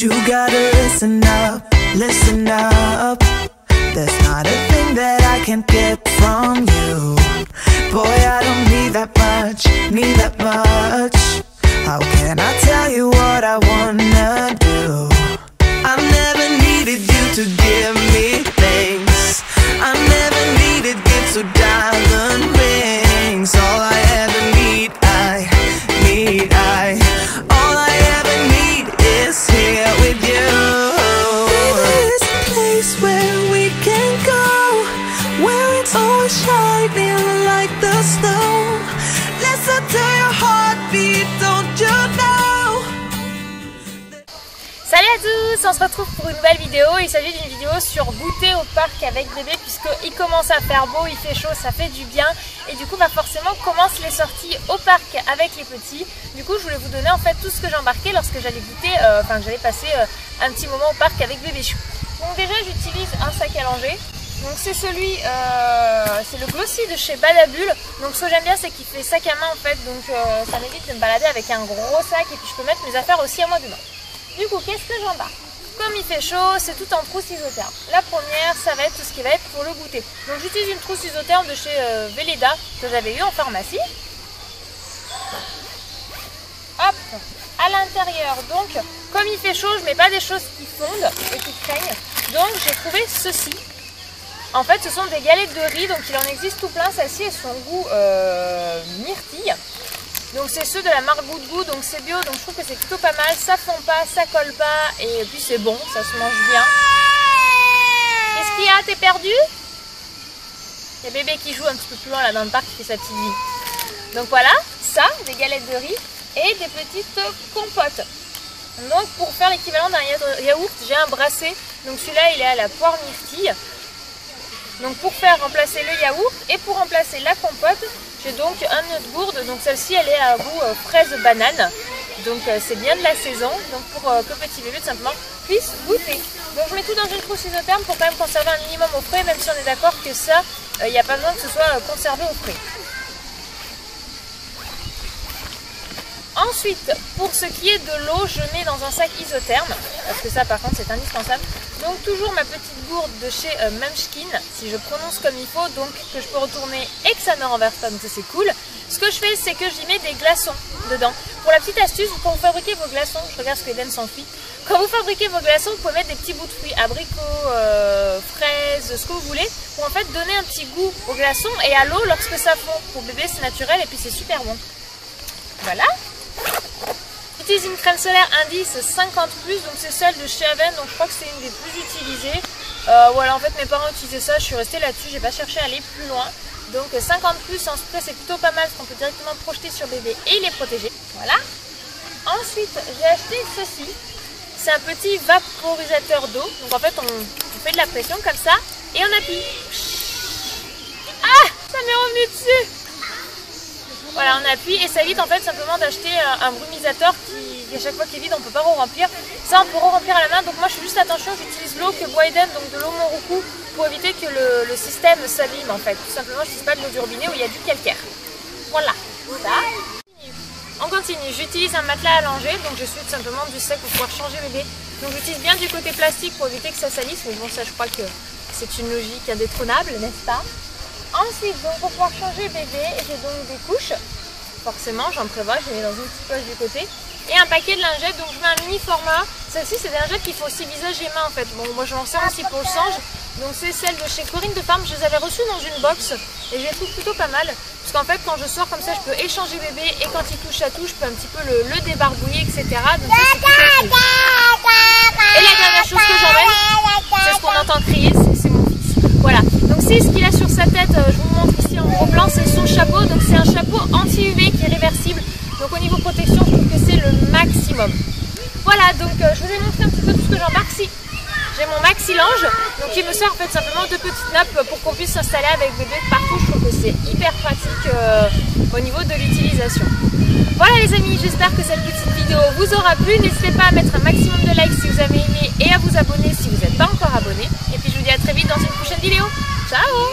you gotta listen up, listen up. There's not a thing that I can't get from you. Boy, I don't need that much, need that much. How can I tell you what I wanna do? I never needed you to give me things. I never needed gifts or diamond rings. All I ever need, all I ever need is here with you. There is a place where we can go, where it's always shining like the snow. Listen to your heartbeat, don't you know? Salut à tous, on se retrouve pour une nouvelle vidéo. Il s'agit d'une vidéo sur goûter au parc avec bébé, puisqu'il commence à faire beau, il fait chaud, ça fait du bien. Et du coup forcément commencent les sorties au parc avec les petits. Du coup je voulais vous donner en fait tout ce que j'embarquais lorsque j'allais goûter, que j'allais passer un petit moment au parc avec bébé chou. Donc déjà j'utilise un sac à langer. Donc c'est celui, c'est le Glossy de chez Badabule. Donc ce que j'aime bien c'est qu'il fait sac à main en fait, donc ça m'évite de me balader avec un gros sac et puis je peux mettre mes affaires aussi à moi dedans. Du coup, qu'est-ce que j'embarque? Comme il fait chaud, c'est tout en trousse isotherme. La première, ça va être tout ce qui va être pour le goûter. Donc j'utilise une trousse isotherme de chez Velleda que j'avais eu en pharmacie. Hop, à l'intérieur, donc comme il fait chaud, je mets pas des choses qui fondent et qui craignent. Donc j'ai trouvé ceci. En fait, ce sont des galettes de riz, donc il en existe tout plein. Celle-ci est son goût myrtille. Donc c'est ceux de la marque Good Good, donc c'est bio, donc je trouve que c'est plutôt pas mal, ça fond pas, ça colle pas, et puis c'est bon, ça se mange bien. Qu'est-ce qu'il y a? T'es perdu? Il y a bébé qui joue un petit peu plus loin là dans le parc, qui fait sa petite vie. Donc voilà, ça, des galettes de riz et des petites compotes. Donc pour faire l'équivalent d'un yaourt, j'ai un brassé, donc celui-là il est à la poire myrtille. Donc pour faire remplacer le yaourt et pour remplacer la compote, j'ai donc un nœud de gourde. Donc celle-ci elle est à goût fraise banane. Donc c'est bien de la saison. Donc pour que petit bébé tout simplement puisse goûter. Donc je mets tout dans une trousse isotherme pour quand même conserver un minimum au frais, même si on est d'accord que ça, il n'y a pas besoin que ce soit conservé au frais. Ensuite, pour ce qui est de l'eau, je mets dans un sac isotherme, parce que ça par contre c'est indispensable. Donc toujours ma petite gourde de chez Munchkin, si je prononce comme il faut, donc que je peux retourner et que ça ne renverse pas, donc ça c'est cool. Ce que je fais, c'est que j'y mets des glaçons dedans. Pour la petite astuce, quand vous fabriquez vos glaçons, je regarde ce que Eden s'enfuit. Quand vous fabriquez vos glaçons, vous pouvez mettre des petits bouts de fruits, abricots, fraises, ce que vous voulez, pour en fait donner un petit goût aux glaçons et à l'eau lorsque ça fond. Pour bébé c'est naturel et puis c'est super bon. Voilà. J'utilise une crème solaire indice 50+, donc c'est celle de chez Aven, donc je crois que c'est une des plus utilisées. Voilà, en fait mes parents utilisaient ça, je suis restée là-dessus, j'ai pas cherché à aller plus loin. Donc 50+ en spray c'est plutôt pas mal parce qu'on peut directement projeter sur bébé et il est protégé. Voilà. Ensuite j'ai acheté ceci, c'est un petit vaporisateur d'eau. Donc en fait on fait de la pression comme ça et on appuie. Ah, ça m'est revenu dessus. Voilà, on appuie et ça évite en fait simplement d'acheter un brumisateur qui à chaque fois qu'il est vide on ne peut pas re-remplir. Ça on peut re-remplir à la main, donc moi je fais juste attention, j'utilise l'eau que boit Eden, donc de l'eau Montroucou, pour éviter que le système s'abîme en fait. Tout simplement je n'utilise pas de l'eau du robinet où il y a du calcaire. Voilà, ça. On continue, j'utilise un matelas allongé, donc je suis tout simplement du sec pour pouvoir changer bébé. Donc j'utilise bien du côté plastique pour éviter que ça salisse, mais bon ça je crois que c'est une logique indétrônable, n'est-ce pas? Ensuite, donc pour pouvoir changer bébé, j'ai donc des couches. Forcément, j'en prévois, je les mets dans une petite poche du côté. Et un paquet de lingettes, donc je mets un mini format. Celle-ci, c'est des lingettes qu'il faut aussi visage et main en fait. Bon, moi je m'en sers aussi pour le singe. Donc c'est celle de chez Corinne de Farm. Je les avais reçues dans une box et je les trouve plutôt pas mal. Parce qu'en fait, quand je sors comme ça, je peux échanger bébé et quand il touche à tout, je peux un petit peu le débarbouiller, etc. Donc ça, c'est plutôt cool. Et la dernière chose que j'emmène, c'est ce qu'on entend crier, c'est mon fils. Voilà. Donc c'est ce qu'il a sur sa tête, je vous montre ici en gros plan, c'est son chapeau, donc c'est un chapeau anti-UV qui est réversible, donc au niveau protection je trouve que c'est le maximum. Voilà, donc je vous ai montré un petit peu tout ce que j'embarque ici. J'ai mon maxi linge, donc il me sert en fait simplement de petites nappes pour qu'on puisse s'installer avec bébé partout, je trouve que c'est hyper pratique au niveau de l'utilisation. Voilà les amis, j'espère que cette petite vidéo vous aura plu, n'hésitez pas à mettre un maximum de likes si vous avez aimé et à vous abonner si vous n'êtes pas encore abonné. Et puis je vous dis à très vite dans une prochaine vidéo. Ciao!